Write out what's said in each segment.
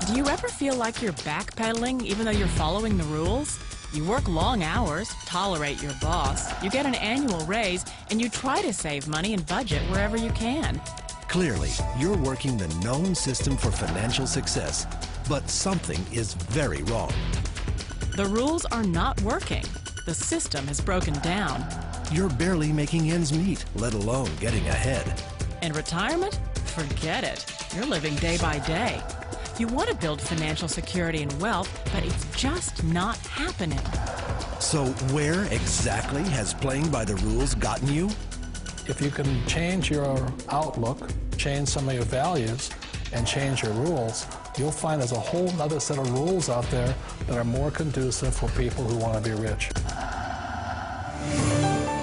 Do you ever feel like you're backpedaling even though you're following the rules? You work long hours, tolerate your boss, you get an annual raise, and you try to save money and budget wherever you can. Clearly, you're working the known system for financial success, but something is very wrong. The rules are not working. The system has broken down. You're barely making ends meet, let alone getting ahead. And retirement? Forget it. You're living day by day. You want to build financial security and wealth, but it's just not happening. So where exactly has playing by the rules gotten you? If you can change your outlook, change some of your values, and change your rules, you'll find there's a whole other set of rules out there that are more conducive for people who want to be rich.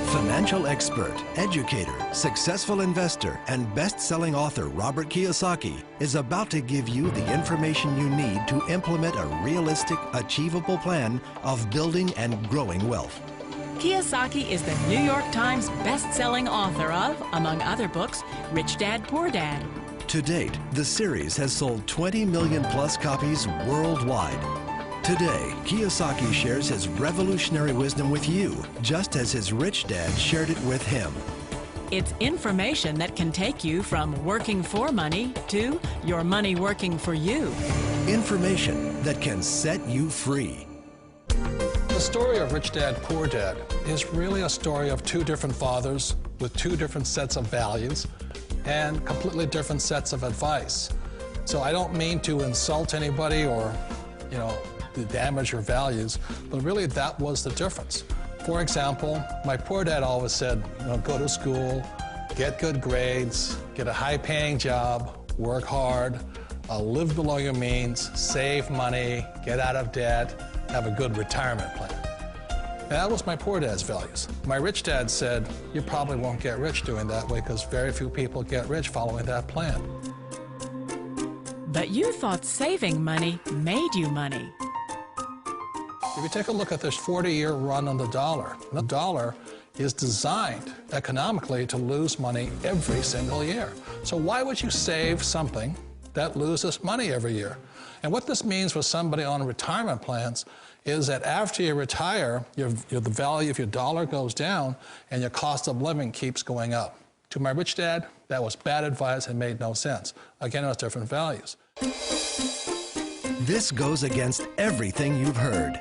Financial expert, educator, successful investor, and best-selling author Robert Kiyosaki is about to give you the information you need to implement a realistic, achievable plan of building and growing wealth. Kiyosaki is the New York Times best-selling author of, among other books, Rich Dad, Poor Dad. To date, the series has sold 20 million plus copies worldwide. Today, Kiyosaki shares his revolutionary wisdom with you, just as his rich dad shared it with him. It's information that can take you from working for money to your money working for you. Information that can set you free. The story of Rich Dad, Poor Dad is really a story of two different fathers with two different sets of values and completely different sets of advice. So I don't mean to insult anybody or, to damage your values, but really that was the difference. For example, my poor dad always said, go to school, get good grades, get a high-paying job, work hard, live below your means, save money, get out of debt, have a good retirement plan. And that was my poor dad's values. My rich dad said, you probably won't get rich doing that way because very few people get rich following that plan. But you thought saving money made you money. If you take a look at this 40-year run on the dollar is designed economically to lose money every single year. So why would you save something that loses money every year? And what this means for somebody on retirement plans is that after you retire, the value of your dollar goes down and your cost of living keeps going up. To my rich dad, that was bad advice and made no sense. Again, it was different values. This goes against everything you've heard.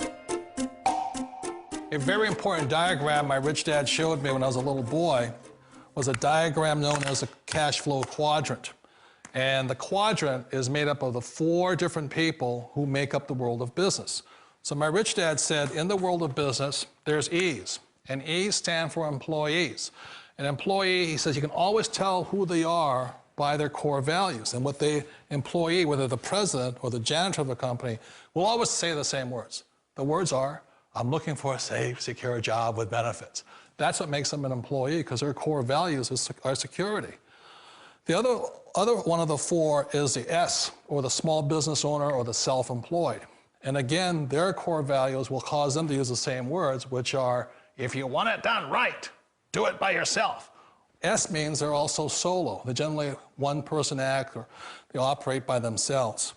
A very important diagram my rich dad showed me when I was a little boy was a diagram known as a cash flow quadrant. And the quadrant is made up of the four different people who make up the world of business. So my rich dad said, in the world of business, there's E's, and E's stand for employees. An employee, he says, you can always tell who they are by their core values. And what the employee, whether the president or the janitor of the company, will always say the same words. The words are, I'm looking for a safe, secure job with benefits. That's what makes them an employee, because their core values are security. The other one of the four is the S, or the small business owner or the self-employed. And again, their core values will cause them to use the same words, which are, if you want it done right, do it by yourself. S means they're also solo. They're generally one-person act, or they operate by themselves.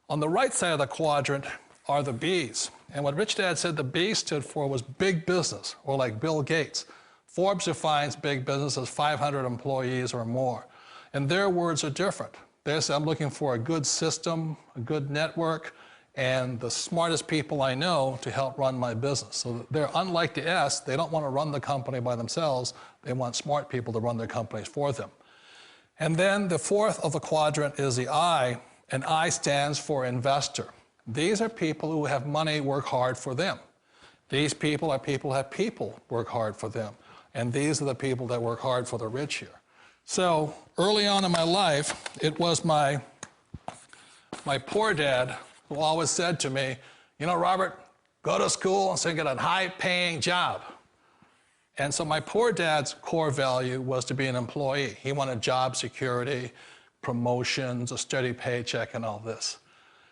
On the right side of the quadrant are the B's. And what Rich Dad said the B stood for was big business, or like Bill Gates. Forbes defines big business as 500 employees or more. And their words are different. They say, I'm looking for a good system, a good network, and the smartest people I know to help run my business. So they're unlike the S. They don't want to run the company by themselves. They want smart people to run their companies for them. And then the fourth of the quadrant is the I, and I stands for investor. These are people who have money work hard for them. These people are people who have people work hard for them. And these are the people that work hard for the rich here. So early on in my life, it was my poor dad who always said to me, Robert, go to school and so get a high-paying job. And so my poor dad's core value was to be an employee. He wanted job security, promotions, a steady paycheck, and all this.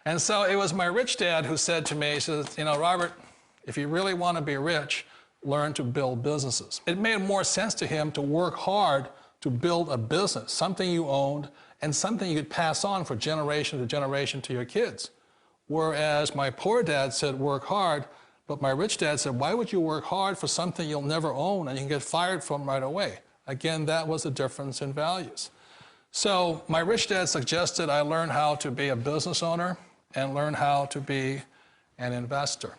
And so it was my rich dad who said to me, he says, Robert, if you really want to be rich, learn to build businesses. It made more sense to him to work hard to build a business, something you owned, and something you could pass on for generation to generation to your kids. Whereas my poor dad said, work hard, but my rich dad said, why would you work hard for something you'll never own and you can get fired from right away? Again, that was a difference in values. So my rich dad suggested I learn how to be a business owner and learn how to be an investor.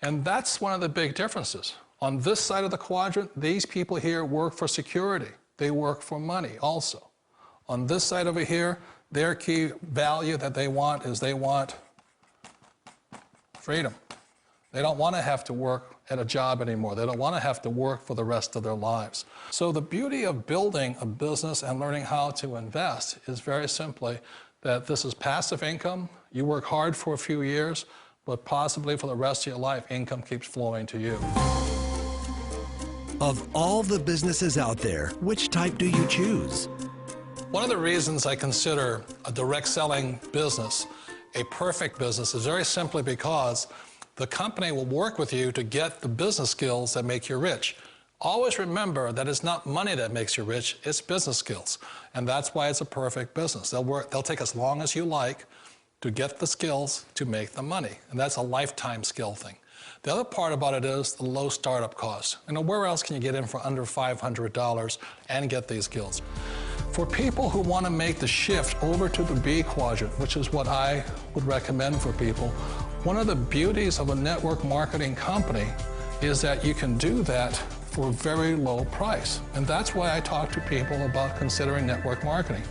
And that's one of the big differences. On this side of the quadrant, these people here work for security. They work for money also. On this side over here, their key value that they want is they want freedom. They don't want to have to work at a job anymore. They don't want to have to work for the rest of their lives. So the beauty of building a business and learning how to invest is very simply that this is passive income. You work hard for a few years, but possibly for the rest of your life, income keeps flowing to you. Of all the businesses out there, which type do you choose? One of the reasons I consider a direct selling business a perfect business is very simply because the company will work with you to get the business skills that make you rich. Always remember that it's not money that makes you rich, it's business skills. And that's why it's a perfect business. They'll take as long as you like to get the skills to make the money. And that's a lifetime skill thing. The other part about it is the low startup cost. You know, where else can you get in for under $500 and get these skills? For people who want to make the shift over to the B quadrant, which is what I would recommend for people, one of the beauties of a network marketing company is that you can do that for a very low price. And that's why I talk to people about considering network marketing.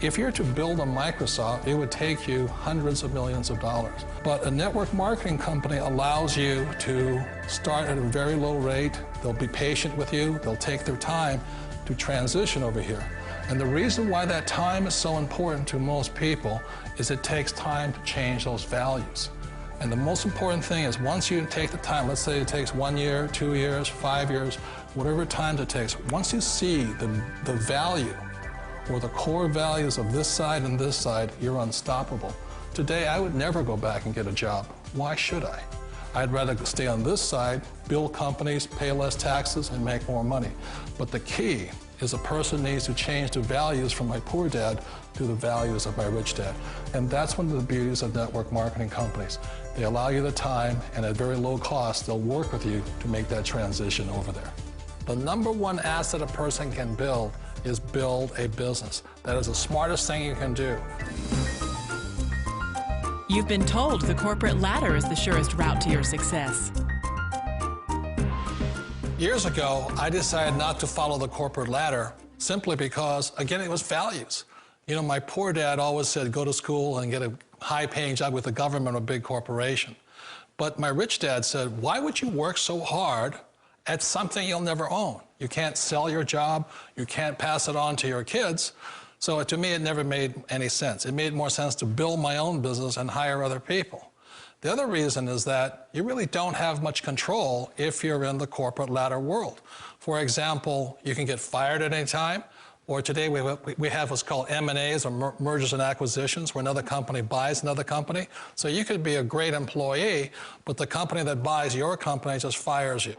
If you're to build a Microsoft, it would take you hundreds of millions of dollars. But a network marketing company allows you to start at a very low rate. They'll be patient with you. They'll take their time to transition over here. And the reason why that time is so important to most people is it takes time to change those values. And the most important thing is once you take the time, let's say it takes 1 year, 2 years, 5 years, whatever time it takes, once you see the value or the core values of this side and this side, you're unstoppable. Today, I would never go back and get a job. Why should I? I'd rather stay on this side, build companies, pay less taxes, and make more money. But the key is a person needs to change the values from my poor dad to the values of my rich dad. And that's one of the beauties of network marketing companies. They allow you the time, and at very low cost, they'll work with you to make that transition over there. The number one asset a person can build is build a business. That is the smartest thing you can do. You've been told the corporate ladder is the surest route to your success. Years ago, I decided not to follow the corporate ladder simply because, again, it was values. You know, my poor dad always said, go to school and get a high-paying job with the government or a big corporation. But my rich dad said, why would you work so hard at something you'll never own? You can't sell your job. You can't pass it on to your kids. So to me, it never made any sense. It made more sense to build my own business and hire other people. The other reason is that you really don't have much control if you're in the corporate ladder world. For example, you can get fired at any time, or today we have what's called M&As, or mergers and acquisitions, where another company buys another company. So you could be a great employee, but the company that buys your company just fires you.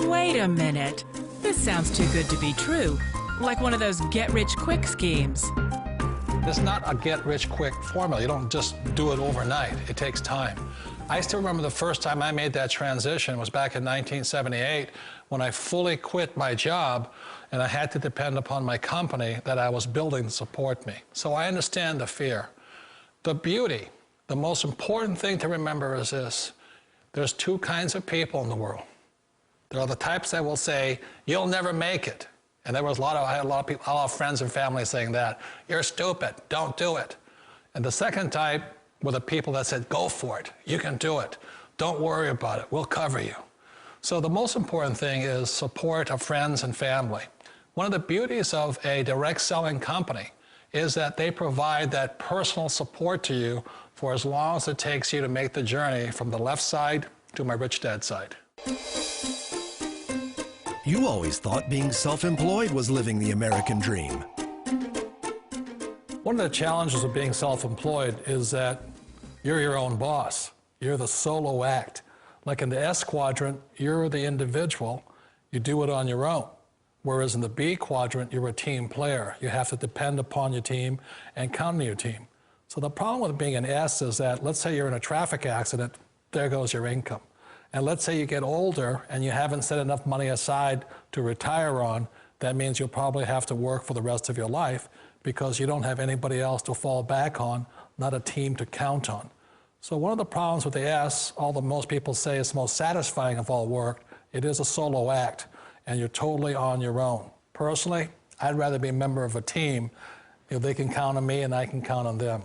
Wait a minute. This sounds too good to be true. Like one of those get-rich-quick schemes. It's not a get-rich-quick formula. You don't just do it overnight. It takes time. I still remember the first time I made that transition was back in 1978 when I fully quit my job and I had to depend upon my company that I was building to support me. So I understand the fear. The beauty, the most important thing to remember is this. There's two kinds of people in the world. There are the types that will say, you'll never make it. And there was I had a lot of people, a lot of friends and family saying that. You're stupid, don't do it. And the second type were the people that said, go for it, you can do it. Don't worry about it, we'll cover you. So the most important thing is support of friends and family. One of the beauties of a direct selling company is that they provide that personal support to you for as long as it takes you to make the journey from the left side to my rich dad side. You always thought being self-employed was living the American dream. One of the challenges of being self-employed is that you're your own boss. You're the solo act. Like in the S quadrant, you're the individual. You do it on your own. Whereas in the B quadrant, you're a team player. You have to depend upon your team and count on your team. So the problem with being an S is that, let's say you're in a traffic accident, there goes your income. And let's say you get older and you haven't set enough money aside to retire on, that means you'll probably have to work for the rest of your life because you don't have anybody else to fall back on, not a team to count on. So one of the problems with the S, although most people say it's the most satisfying of all work, it is a solo act, and you're totally on your own. Personally, I'd rather be a member of a team. They can count on me and I can count on them.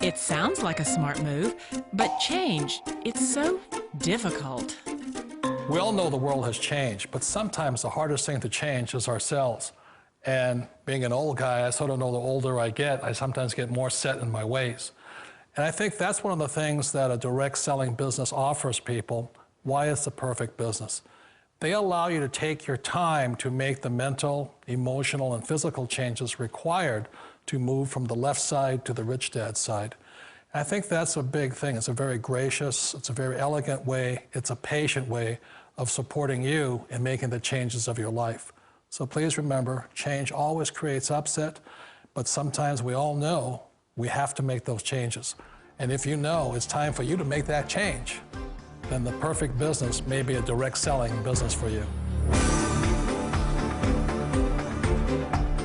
It sounds like a smart move, but change, it's so difficult. We all know the world has changed, but sometimes the hardest thing to change is ourselves. And being an old guy, I sort of know the older I get, I sometimes get more set in my ways. And I think that's one of the things that a direct selling business offers people, why it's the perfect business. They allow you to take your time to make the mental, emotional, and physical changes required to move from the left side to the rich dad side. And I think that's a big thing. It's a very gracious, it's a very elegant way, it's a patient way of supporting you in making the changes of your life. So please remember, change always creates upset, but sometimes we all know we have to make those changes. And if you know it's time for you to make that change, then the perfect business may be a direct selling business for you.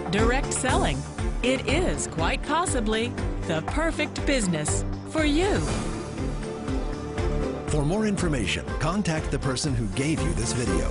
Direct selling. It is quite possibly the perfect business for you. For more information, contact the person who gave you this video.